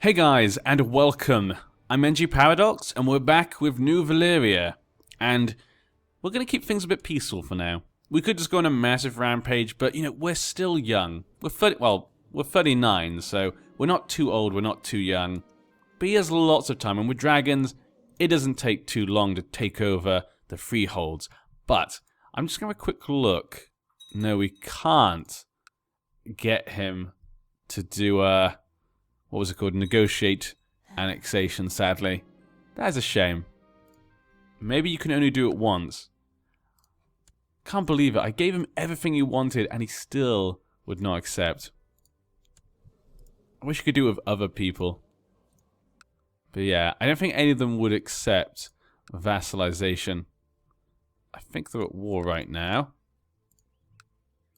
Hey guys, and welcome. I'm NG Paradox, and we're back with New Valyria. And we're going to keep things a bit peaceful for now. We could just go on a massive rampage, but, you know, we're still young. We're 39, so we're not too old, we're not too young. But he has lots of time, and with dragons, it doesn't take too long to take over the freeholds. But, I'm just going to have a quick look. No, we can't get him to do, what was it called? Negotiate annexation, sadly. That is a shame. Maybe you can only do it once. Can't believe it. I gave him everything he wanted and he still would not accept. I wish you could do it with other people. But yeah, I don't think any of them would accept vassalization. I think they're at war right now.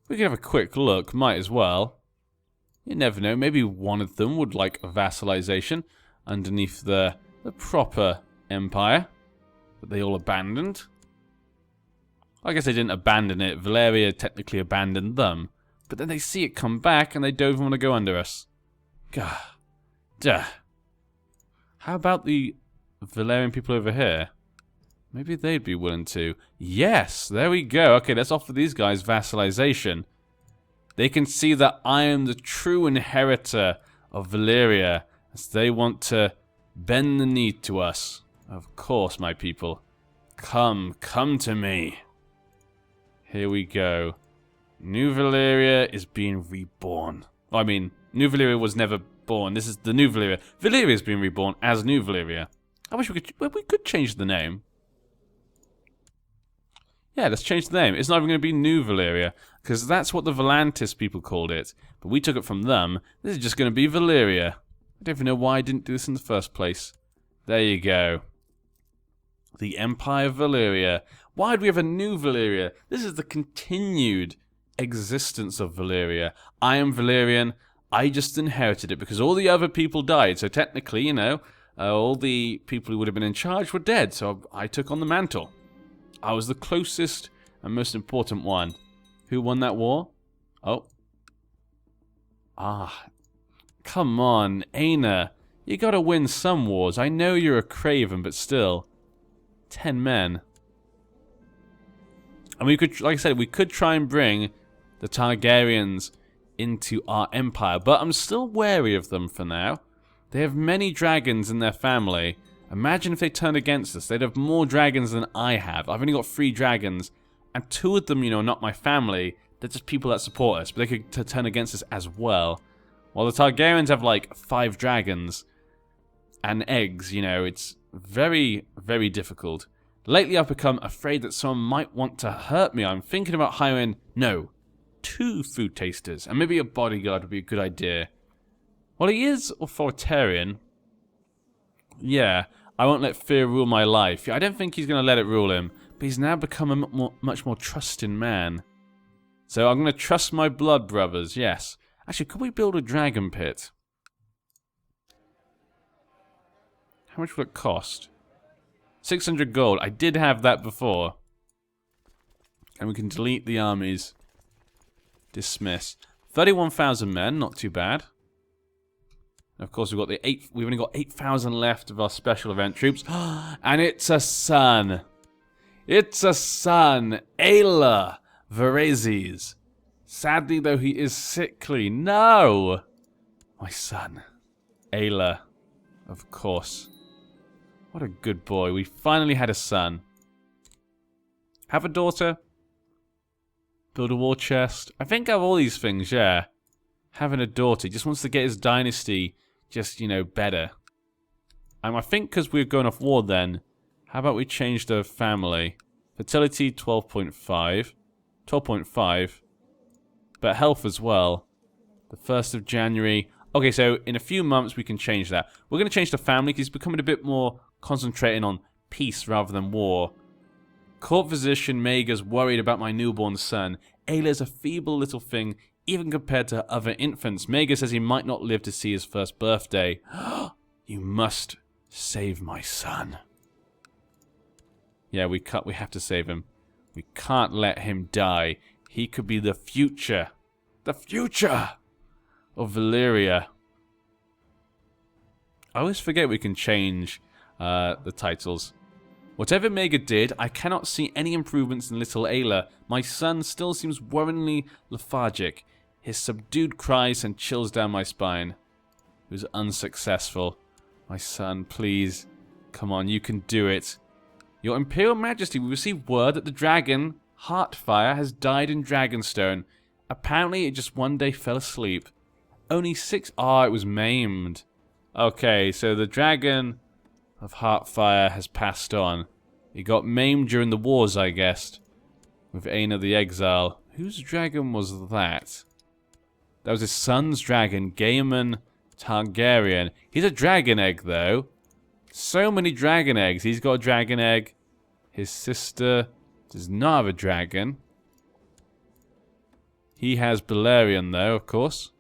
We could have a quick look, might as well. You never know, maybe one of them would like vassalization underneath the proper empire that they all abandoned. I guess they didn't abandon it. Valyria technically abandoned them. But then they see it come back and they don't even want to go under us. Gah. Duh. How about the Valyrian people over here? Maybe they'd be willing to. Yes, there we go. Okay, let's offer these guys vassalization. They can see that I am the true inheritor of Valyria, as they want to bend the knee to us. Of course, my people. Come to me. Here we go. New Valyria is being reborn. Well, I mean, New Valyria was never born. This is the New Valyria. Valyria is being reborn as New Valyria. I wish we could change the name. Yeah, let's change the name. It's not even going to be New Valyria, because that's what the Volantis people called it. But we took it from them. This is just going to be Valyria. I don't even know why I didn't do this in the first place. There you go. The Empire of Valyria. Why do we have a New Valyria? This is the continued existence of Valyria. I am Valyrian. I just inherited it because all the other people died. So technically, you know, all the people who would have been in charge were dead. So I took on the mantle. I was the closest and most important one. Who won that war? Oh. Ah. Come on, Aina. You gotta win some wars. I know you're a craven, but still. 10 men. And we could, like I said, we could try and bring the Targaryens into our empire. But I'm still wary of them for now. They have many dragons in their family. Imagine if they turned against us. They'd have more dragons than I have. I've only got 3 dragons. And 2 of them, you know, are not my family. They're just people that support us. But they could turn against us as well. While the Targaryens have like 5 dragons. And eggs, you know. It's very, very difficult. Lately I've become afraid that someone might want to hurt me. I'm thinking about hiring, 2 food tasters. And maybe a bodyguard would be a good idea. Well, he is authoritarian. Yeah, I won't let fear rule my life. I don't think he's going to let it rule him, but he's now become a much more trusting man. So I'm going to trust my blood brothers, yes. Actually, could we build a dragon pit? How much will it cost? 600 gold. I did have that before. And we can delete the armies. Dismiss. 31,000 men, not too bad. Of course, we've only got 8,000 left of our special event troops. And it's a son. It's a son. Ayla Varezes. Sadly, though, he is sickly. No! My son. Ayla. Of course. What a good boy. We finally had a son. Have a daughter. Build a war chest. I think I have all these things, yeah. Having a daughter. He just wants to get his dynasty just, you know, better. I think because we're going off war then, how about we change the family? Fertility 12.5. 12.5. But health as well. The 1st of January. Okay, so in a few months we can change that. We're going to change the family because he's becoming a bit more concentrating on peace rather than war. Court physician Maega's worried about my newborn son. Ayla's a feeble little thing, even compared to other infants. Maega says he might not live to see his first birthday. You must save my son. Yeah, we have to save him. We can't let him die. He could be the future. The future of Valyria. I always forget we can change the titles. Whatever Mega did, I cannot see any improvements in little Ayla. My son still seems worryingly lethargic. His subdued cries send chills down my spine. It was unsuccessful. My son, please. Come on, you can do it. Your Imperial Majesty, we received word that the dragon, Heartfire, has died in Dragonstone. Apparently, it just one day fell asleep. Only 6... Ah, it was maimed. Okay, so the dragon of Heartfire has passed on. He got maimed during the wars, I guessed. With Aina the Exile. Whose dragon was that? That was his son's dragon, Gaiman Targaryen. He's a dragon egg, though. So many dragon eggs. He's got a dragon egg. His sister does not have a dragon. He has Valyrian, though, of course.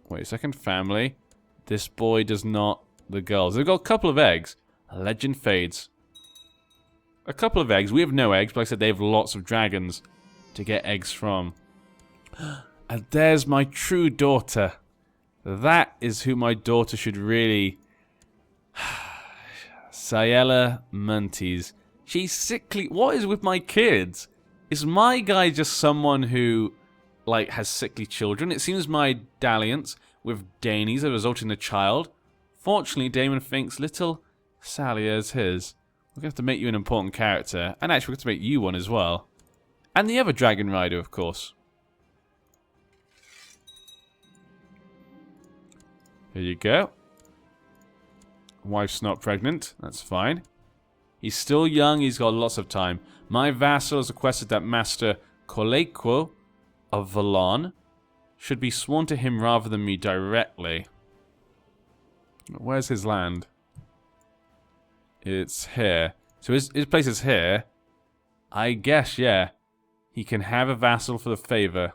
Wait a second. Family. This boy does not. The girls. They've got a couple of eggs. A legend fades. A couple of eggs. We have no eggs, but like I said, they have lots of dragons to get eggs from. And there's my true daughter. That is who my daughter should really... Ciela Munties. She's sickly. What is with my kids? Is my guy just someone who, like, has sickly children? It seems my dalliance with Danes are resulting in a child. Fortunately, Damon thinks little Salia is his. We're going to have to make you an important character. And actually, we're going to make you one as well. And the other Dragon Rider, of course. Here you go. Wife's not pregnant. That's fine. He's still young. He's got lots of time. My vassal has requested that Master Colequo of Valon should be sworn to him rather than me directly. Where's his land? It's here. So his place is here. I guess, yeah. He can have a vassal for the favor.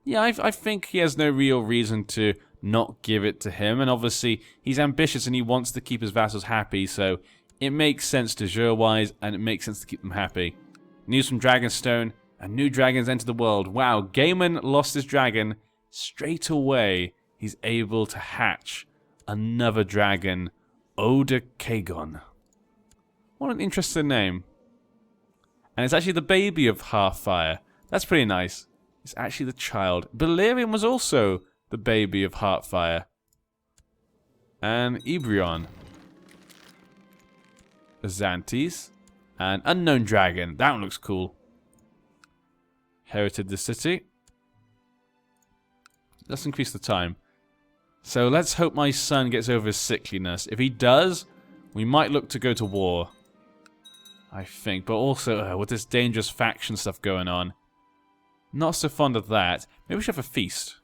Yeah, I think he has no real reason to not give it to him. And obviously, he's ambitious and he wants to keep his vassals happy. So it makes sense de jure-wise, and it makes sense to keep them happy. News from Dragonstone. And new dragons enter the world. Wow, Gaiman lost his dragon. Straight away, he's able to hatch another dragon. Oda Kagon. What an interesting name. And it's actually the baby of Heartfire. That's pretty nice. It's actually the child. Valyrian was also the baby of Heartfire. And Ebrion. Azantes. And Unknown Dragon. That one looks cool. Inherited the city. Let's increase the time. So let's hope my son gets over his sickliness. If he does, we might look to go to war. I think. But also, with this dangerous faction stuff going on. Not so fond of that. Maybe we should have a feast.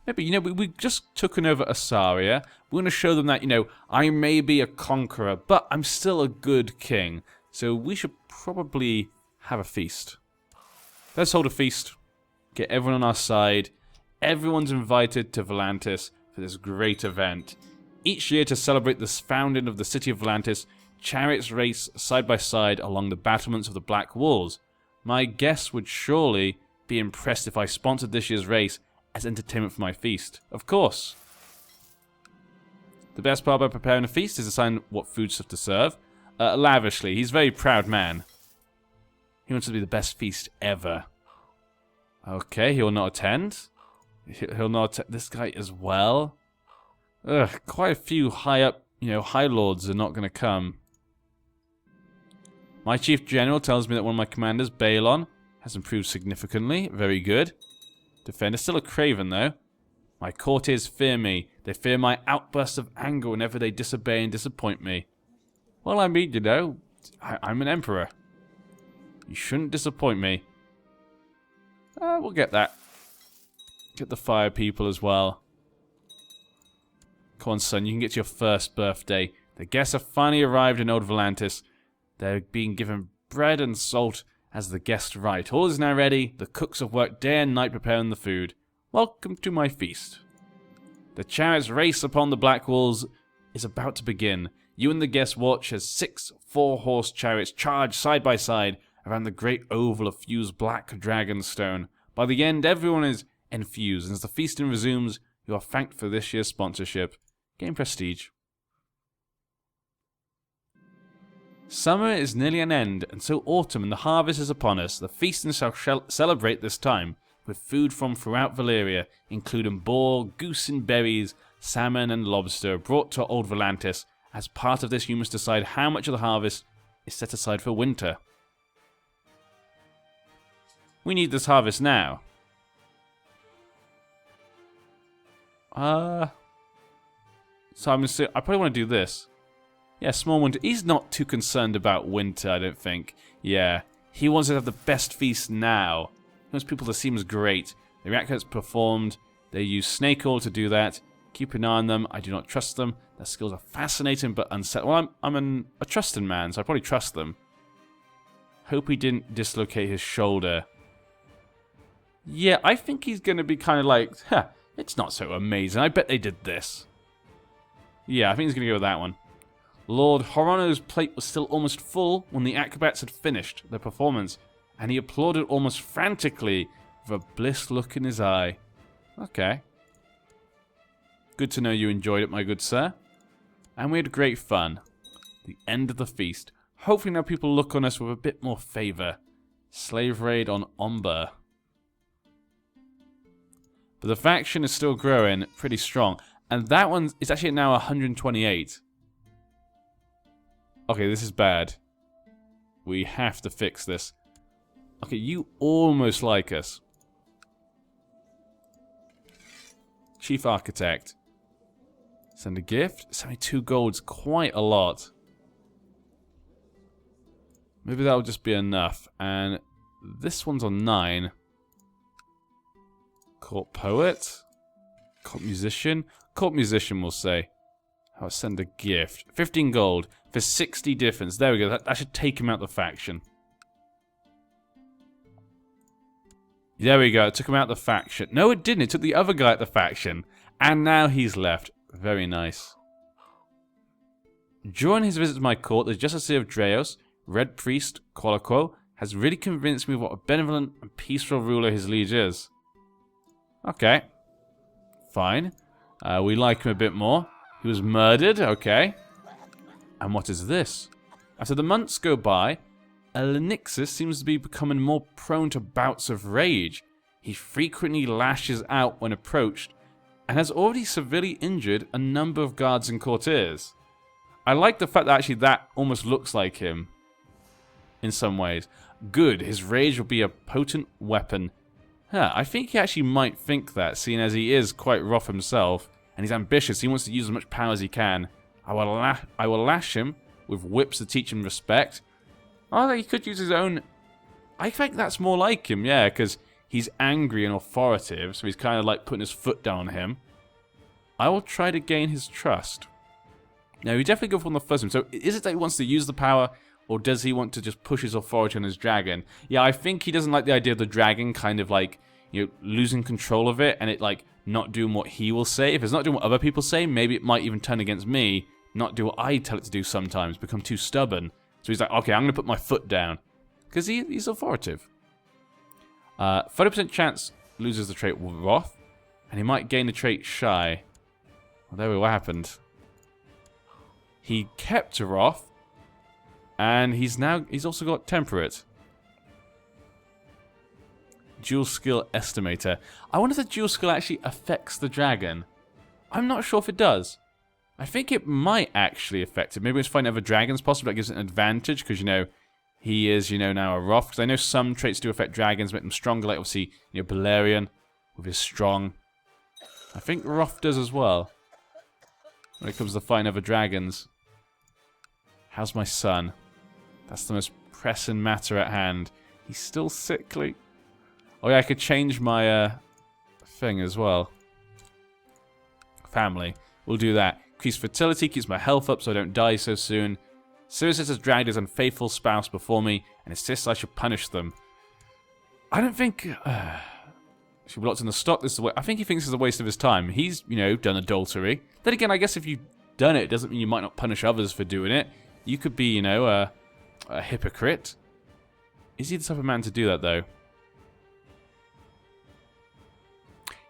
Maybe, you know, we just took over Asaria. We're going to show them that, you know, I may be a conqueror, but I'm still a good king. So we should probably have a feast. Let's hold a feast. Get everyone on our side. Everyone's invited to Volantis for this great event. Each year to celebrate the founding of the city of Volantis, chariots race side by side along the battlements of the Black Walls. My guests would surely be impressed if I sponsored this year's race as entertainment for my feast. Of course. The best part about preparing a feast is deciding what foodstuff to serve. Lavishly. He's a very proud man. He wants to be the best feast ever. Okay, he will not attend. He'll not attend. This guy as well. Ugh, quite a few high up, you know, high lords are not going to come. My chief general tells me that one of my commanders, Balon, has improved significantly. Very good. Defender, still a craven though. My courtiers fear me. They fear my outbursts of anger whenever they disobey and disappoint me. Well, I mean, you know, I'm an emperor. You shouldn't disappoint me. We'll get that. Get the fire people as well. Come on, son, you can get to your first birthday. The guests have finally arrived in Old Volantis. They're being given bread and salt as the guest right. All is now ready. The cooks have worked day and night preparing the food. Welcome to my feast. The chariots race upon the Black Walls is about to begin. You and the guests watch as 6 4-horse chariots charge side by side around the great oval of fused black dragonstone. By the end, everyone is enfuse. And as the feasting resumes, you are thanked for this year's sponsorship. Gain prestige. Summer is nearly an end, and so autumn and the harvest is upon us. The feasting shall celebrate this time with food from throughout Valyria, including boar, goose and berries, salmon and lobster brought to old Volantis. As part of this, you must decide how much of the harvest is set aside for winter. We need this harvest now. So I probably want to do this. Yeah, small winter. He's not too concerned about winter, I don't think. Yeah, he wants to have the best feast now. He wants people to see him as great. The reactors performed. They use snake oil to do that. Keep an eye on them. I do not trust them. Their skills are fascinating but unsettling. Well, I'm a trusting man, so I probably trust them. Hope he didn't dislocate his shoulder. Yeah, I think he's going to be kind of like, it's not so amazing. I bet they did this. Yeah, I think he's going to go with that one. Lord Horono's plate was still almost full when the acrobats had finished their performance, and he applauded almost frantically with a bliss look in his eye. Okay. Good to know you enjoyed it, my good sir. And we had great fun. The end of the feast. Hopefully now people look on us with a bit more favour. Slave raid on Omber. But the faction is still growing pretty strong. And that one is actually now 128. Okay, this is bad. We have to fix this. Okay, you almost like us. Chief Architect. Send a gift. 72 gold's quite a lot. Maybe that'll just be enough. And this one's on 9. Court Poet. Court Musician. Court Musician, we'll say. I'll send a gift. 15 gold for 60 difference. There we go. That should take him out the faction. There we go. It took him out the faction. No, it didn't. It took the other guy out the faction. And now he's left. Very nice. During his visit to my court, the Justice of Dreos, Red Priest Qualiquo, has really convinced me what a benevolent and peaceful ruler his liege is. Okay. Fine. We like him a bit more. He was murdered, okay. And what is this? After the months go by, Elenixis seems to be becoming more prone to bouts of rage. He frequently lashes out when approached, and has already severely injured a number of guards and courtiers. I like the fact that actually that almost looks like him. In some ways. Good, his rage will be a potent weapon. I think he actually might think that, seeing as he is quite rough himself. And he's ambitious. He wants to use as much power as he can. I will lash him with whips to teach him respect. Oh, he could use his own. I think that's more like him, yeah, because he's angry and authoritative, so he's kind of like putting his foot down on him. I will try to gain his trust. Now, we definitely go for the first one. So, is it that he wants to use the power, or does he want to just push his authority on his dragon? Yeah, I think he doesn't like the idea of the dragon kind of like, you know, losing control of it and it like not doing what he will say. If it's not doing what other people say, maybe it might even turn against me, not do what I tell it to do sometimes, become too stubborn. So he's like, okay, I'm going to put my foot down. Because he's authoritative. 30% chance loses the trait Wrath, and he might gain the trait Shy. Well, there we go, what happened? He kept Wrath, and he's also got Temperate. Dual Skill Estimator. I wonder if the Dual Skill actually affects the dragon. I'm not sure if it does. I think it might actually affect it. Maybe it's find other dragons possibly that gives it an advantage, because, you know, he is, you know, now a Wrath. Because I know some traits do affect dragons, make them stronger, like obviously, you know, Valyrian with his strong. I think Wrath does as well. When it comes to fighting other dragons. How's my son? That's the most pressing matter at hand. He's still sickly. Oh yeah, I could change my thing as well. Family. We'll do that. Increase fertility, keeps my health up so I don't die so soon. Sirius has dragged his unfaithful spouse before me and insists I should punish them. I don't think... she blocked in the stock. This is I think he thinks it's a waste of his time. He's, you know, done adultery. Then again, I guess if you've done it, it doesn't mean you might not punish others for doing it. You could be, you know, a hypocrite. Is he the type of man to do that, though?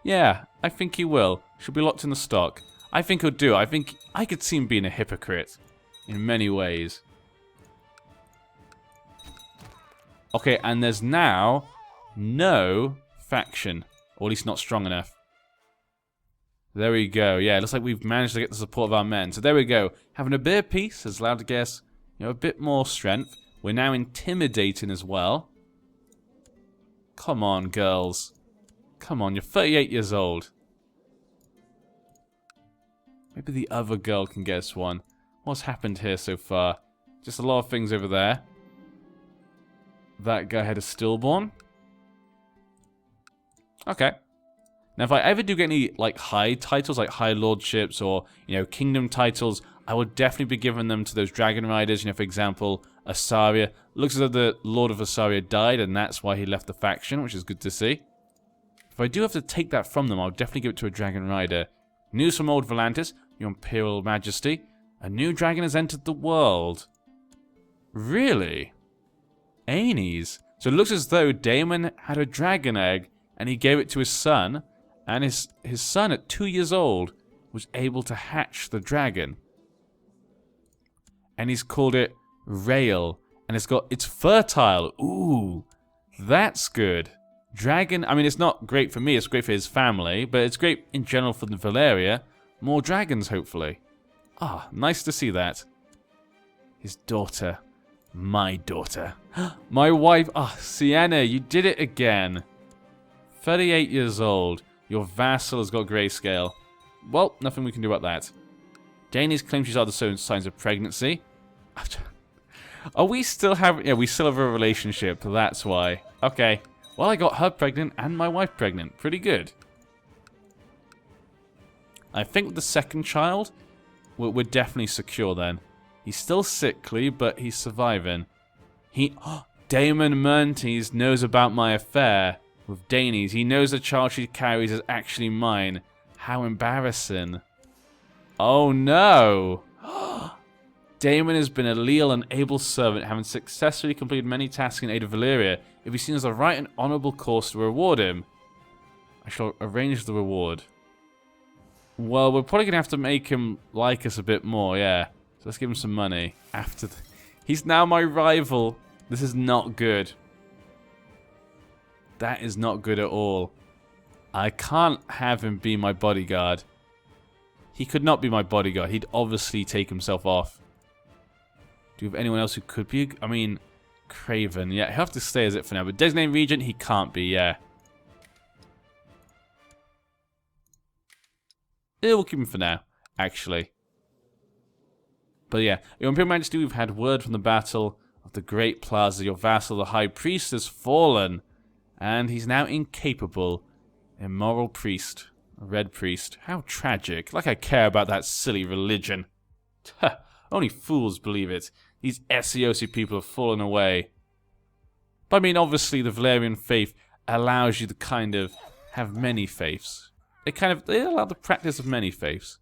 Yeah, I think he will. Should be locked in the stock. I think he'll do. I think I could see him being a hypocrite in many ways. Okay, and there's now no faction. Or at least not strong enough. There we go. Yeah, it looks like we've managed to get the support of our men. So there we go. Having a bit of peace has allowed to guess, a bit more strength. We're now intimidating as well. Come on, girls. Come on, you're 38 years old. Maybe the other girl can get us one. What's happened here so far? Just a lot of things over there. That guy had a stillborn. Okay. Now, if I ever do get any, like, high titles, like high lordships or, kingdom titles, I will definitely be giving them to those dragon riders. For example, Asaria. Looks as though the Lord of Asaria died, and that's why he left the faction, which is good to see. If I do have to take that from them, I'll definitely give it to a dragon rider. News from Old Volantis, Your Imperial Majesty. A new dragon has entered the world. Really? Aenies. So it looks as though Daemon had a dragon egg, and he gave it to his son, and his son at 2 years old was able to hatch the dragon. And he's called it Rail, and it's fertile. Ooh, that's good. Dragon, I mean, it's not great for me, it's great for his family, but it's great in general for the Valyria. More dragons, hopefully. Ah, nice to see that. His daughter. My daughter. My wife. Ah, Sienna, you did it again. 38 years old. Your vassal has got grayscale. Well, nothing we can do about that. Dany's claims she's other signs of pregnancy. Are we still having... Yeah, we still have a relationship. That's why. Okay. Well, I got her pregnant and my wife pregnant. Pretty good. I think with the second child, we're definitely secure then. He's still sickly, but he's surviving. Daemon Myrtes knows about my affair with Danes. He knows the child she carries is actually mine. How embarrassing. Oh no! Daemon has been a leal and able servant, having successfully completed many tasks in aid of Valyria. If he seems the right and honourable course to reward him, I shall arrange the reward. Well, we're probably going to have to make him like us a bit more, yeah. So let's give him some money. He's now my rival. This is not good. That is not good at all. I can't have him be my bodyguard. He could not be my bodyguard. He'd obviously take himself off. Do you have anyone else who could be? I mean, Craven. Yeah, he'll have to stay as it for now. But designated regent, he can't be, yeah. We'll keep him for now, actually. But yeah, Your Imperial Majesty, we've had word from the battle of the Great Plaza. Your vassal, the High Priest, has fallen. And he's now incapable. Immoral priest. A red priest. How tragic. Like I care about that silly religion. Only fools believe it. These Essiosi people have fallen away. But I mean, obviously the Valyrian faith allows you to kind of have many faiths. They allow the practice of many faiths.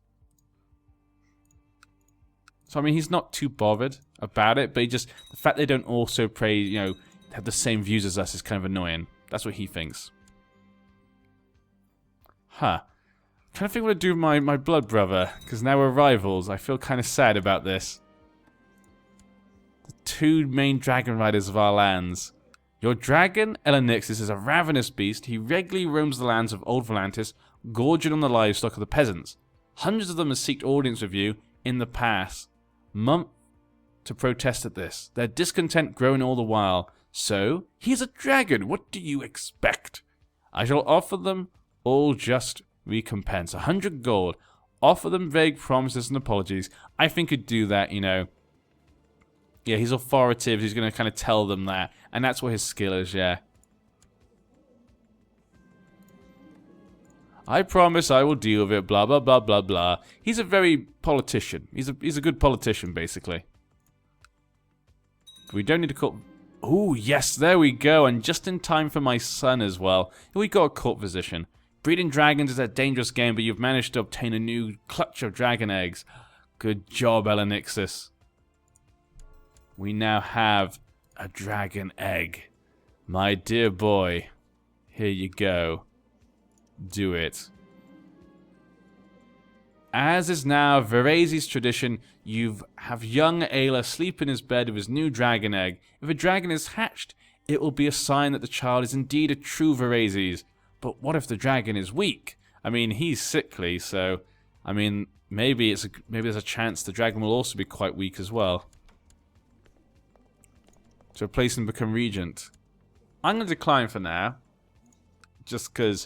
So I mean, he's not too bothered about it, but the fact they don't also pray, have the same views as us is kind of annoying. That's what he thinks. Huh. I'm trying to think what to do with my blood brother, because now we're rivals. I feel kind of sad about this. The two main dragon riders of our lands. Your dragon, Elenixis, is a ravenous beast. He regularly roams the lands of Old Volantis, gorging on the livestock of the peasants. Hundreds of them have sought audience with you in the past month to protest at this. Their discontent growing all the while. So, he's a dragon. What do you expect? I shall offer them all just recompense. 100 gold. Offer them vague promises and apologies. I think he'd do that, Yeah, he's authoritative. He's going to kind of tell them that. And that's what his skill is, yeah. I promise I will deal with it, blah, blah, blah, blah, blah. He's a very politician. He's a good politician, basically. We don't need to call... Oh, yes, there we go. And just in time for my son as well. We got a court position. Breeding dragons is a dangerous game, but you've managed to obtain a new clutch of dragon eggs. Good job, Elenixis. We now have a dragon egg. My dear boy, here you go. do it. As is now Varese's tradition, you have young Ayla sleep in his bed with his new dragon egg. If a dragon is hatched, it will be a sign that the child is indeed a true Vareses. But what if the dragon is weak? I mean, he's sickly, so I mean, maybe there's a chance the dragon will also be quite weak as well. To replace him and become regent. I'm going to decline for now, just because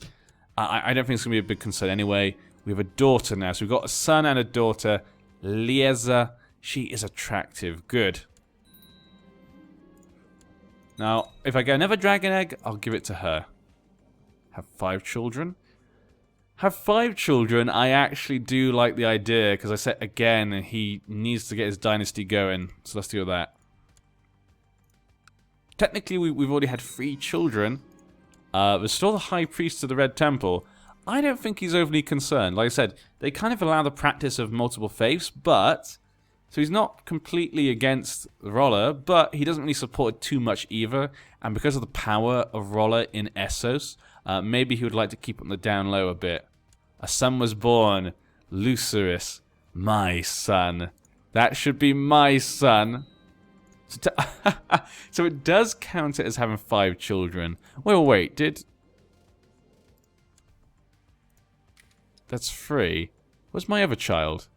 I don't think it's going to be a big concern anyway. We have a daughter now, so we've got a son and a daughter. Lieza, she is attractive. Good. Now, if I get another dragon egg, I'll give it to her. Have 5 children? Have 5 children, I actually do like the idea, because I said, again, he needs to get his dynasty going. So let's do that. Technically, we've already had 3 children. There's still the High Priest of the Red Temple. I don't think he's overly concerned. Like I said, they kind of allow the practice of multiple faiths, but... So he's not completely against Roller, but he doesn't really support it too much either. And because of the power of Roller in Essos, maybe he would like to keep it on the down low a bit. A son was born. Lucerus. My son. That should be my son. So it does count it as having 5 children. Wait, did... That's 3. Where's my other child?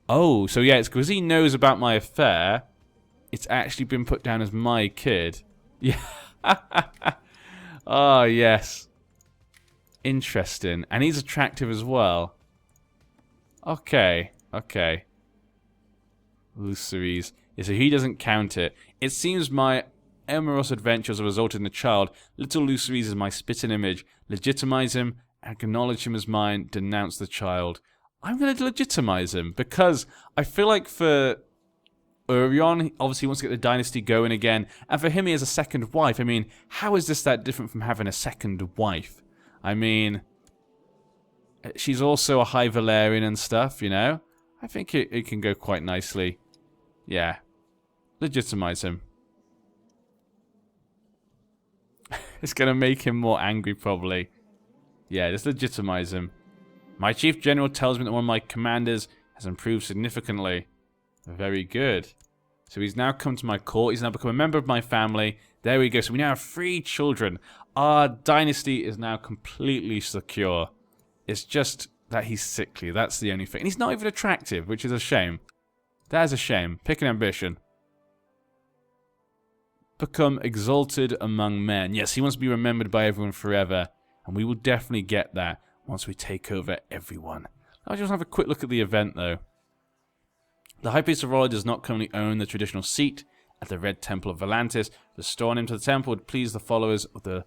Oh, so yeah, it's because he knows about my affair. It's actually been put down as my kid. Yeah. Oh, yes. Interesting. And he's attractive as well. Okay. Luceres. Yeah, so he doesn't count it. It seems my amorous adventures have resulted in a child. Little Luceres is my spitting image. Legitimize him, acknowledge him as mine, denounce the child. I'm going to legitimize him because I feel like for Urion, obviously he wants to get the dynasty going again. And for him, he has a second wife. I mean, how is this that different from having a second wife? I mean, she's also a High Valyrian and stuff, you know? I think it can go quite nicely. Yeah. Legitimize him. It's going to make him more angry, probably. Yeah, just legitimize him. My chief general tells me that one of my commanders has improved significantly. Very good. So he's now come to my court. He's now become a member of my family. There we go. So we now have 3 children. Our dynasty is now completely secure. It's just that he's sickly. That's the only thing. And he's not even attractive, which is a shame. That is a shame. Pick an ambition. Become exalted among men. Yes, he wants to be remembered by everyone forever. And we will definitely get that once we take over everyone. I just want to have a quick look at the event, though. The High Priest of Roller does not currently own the traditional seat at the Red Temple of Volantis. Restoring him to the temple would please the followers of the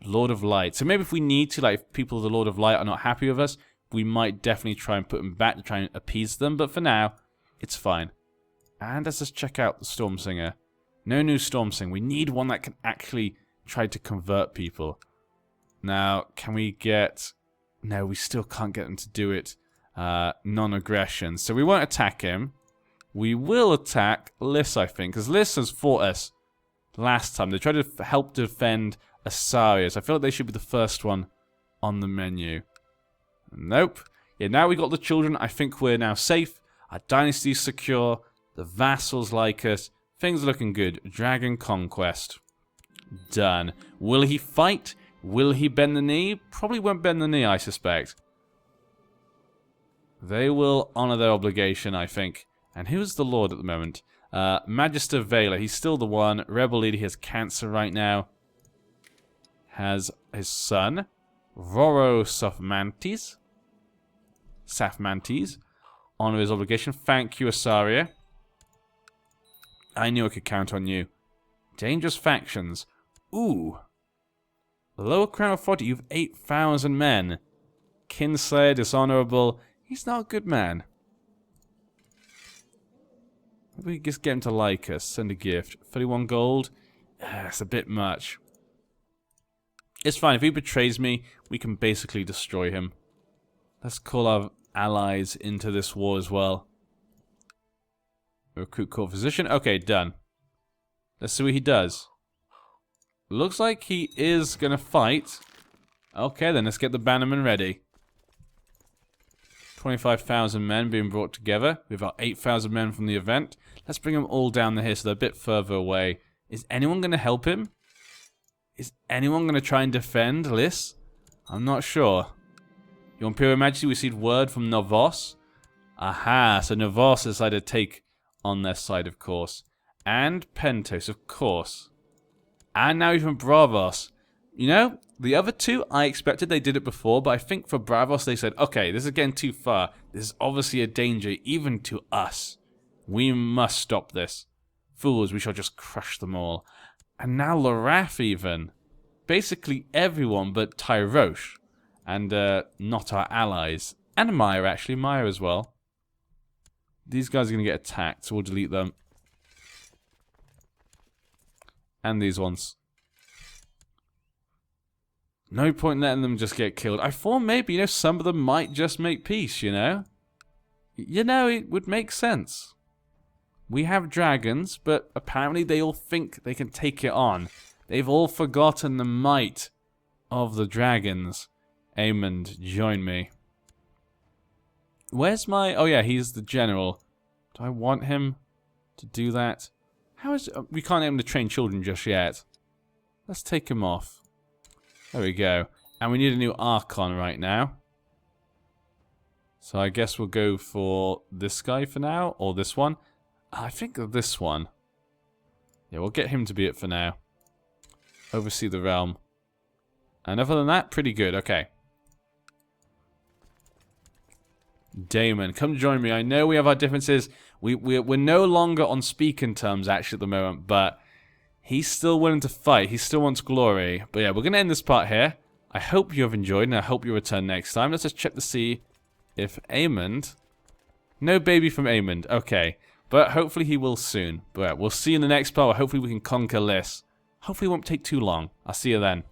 Lord of Light. So maybe if we need to, like, if people of the Lord of Light are not happy with us, we might definitely try and put him back to try and appease them. But for now, it's fine. And let's just check out the Storm Singer. No new Storm Singer. We need one that can actually try to convert people. Now, can we get... No, we still can't get them to do it. Non-aggression. So we won't attack him. We will attack Liss, I think. Because Liss has fought us last time. They tried to help defend Asarius. I feel like they should be the first one on the menu. Nope. Yeah, now we got the children. I think we're now safe. Our dynasty's secure. The vassals like us. Things are looking good. Dragon Conquest. Done. Will he fight? Will he bend the knee? Probably won't bend the knee, I suspect. They will honor their obligation, I think. And who's the Lord at the moment? Magister Vela. He's still the one. Rebel leader. He has cancer right now. Has his son. Roro Safmantes. Honor his obligation. Thank you, Asaria. I knew I could count on you. Dangerous factions. Ooh. Lower Crown of 40. You've 8,000 men. Kinslayer, dishonorable. He's not a good man. Maybe we just get him to like us. Send a gift. 31 gold. That's a bit much. It's fine. If he betrays me, we can basically destroy him. Let's call our allies into this war as well. Recruit court physician. Okay, done. Let's see what he does. Looks like he is going to fight. Okay, then let's get the bannermen ready. 25,000 men being brought together. We have our 8,000 men from the event. Let's bring them all down the hill so they're a bit further away. Is anyone going to help him? Is anyone going to try and defend Lys? I'm not sure. Your Imperial Majesty, we received word from Novos. Aha, so Novos decided to take on their side, of course. And Pentos, of course. And now even Bravos. You know, the other two, I expected they did it before, but I think for Bravos they said, okay, this is getting too far. This is obviously a danger even to us. We must stop this. Fools, we shall just crush them all. And now Larath even. Basically everyone but Tyrosh. And not our allies. And Maya, actually. Maya as well. These guys are going to get attacked, so we'll delete them. And these ones. No point letting them just get killed. I thought maybe, you know, some of them might just make peace, you know? You know, it would make sense. We have dragons, but apparently they all think they can take it on. They've all forgotten the might of the dragons. Aemond, join me. Where's my... Oh yeah, he's the general. Do I want him to do that? How is... We can't get him to train children just yet. Let's take him off. There we go. And we need a new Archon right now. So I guess we'll go for this guy for now. Or this one. I think this one. Yeah, we'll get him to be it for now. Oversee the realm. And other than that, pretty good. Okay. Daemon, come join me. I know we have our differences. We're no longer on speaking terms, actually, at the moment. But he's still willing to fight. He still wants glory. But yeah, we're going to end this part here. I hope you have enjoyed, and I hope you return next time. Let's just check to see if Aemond... No baby from Aemond. Okay. But hopefully he will soon. But yeah, we'll see you in the next part. Hopefully we can conquer Lys. Hopefully it won't take too long. I'll see you then.